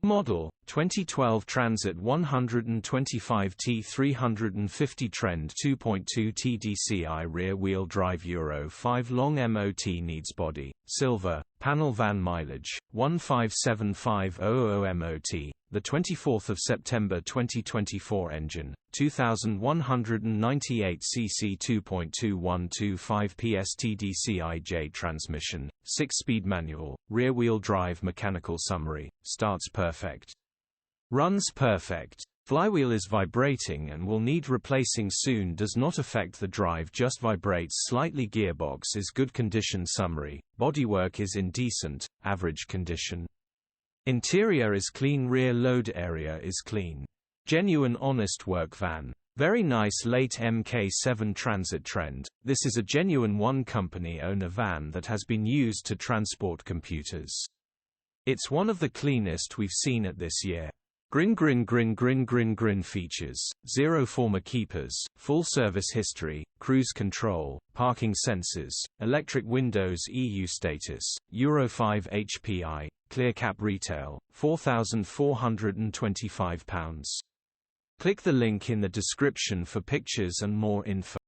Model 2012 Transit 125 T350 Trend 2.2 TDCI rear-wheel drive Euro 5 long MOT needs body, silver, panel van mileage, 157,500 MOT, the 24th of September 2024 engine, 2198 cc 2.2125 PS TDCI-J transmission, 6-speed manual, rear-wheel drive mechanical summary, starts perfect. Runs perfect. Flywheel is vibrating and will need replacing soon. Does not affect the drive, just vibrates slightly. Gearbox is good condition. Summary: bodywork is in decent, average condition. Interior is clean. Rear load area is clean. Genuine honest work van. Very nice late Mk7 Transit Trend. This is a genuine one company owner van that has been used to transport computers. It's one of the cleanest we've seen at this year. Grin features, 0 former keepers, full service history, cruise control, parking sensors, electric windows, EU status, Euro 5 HPI, clear cap. Retail, £4,425. Click the link in the description for pictures and more info.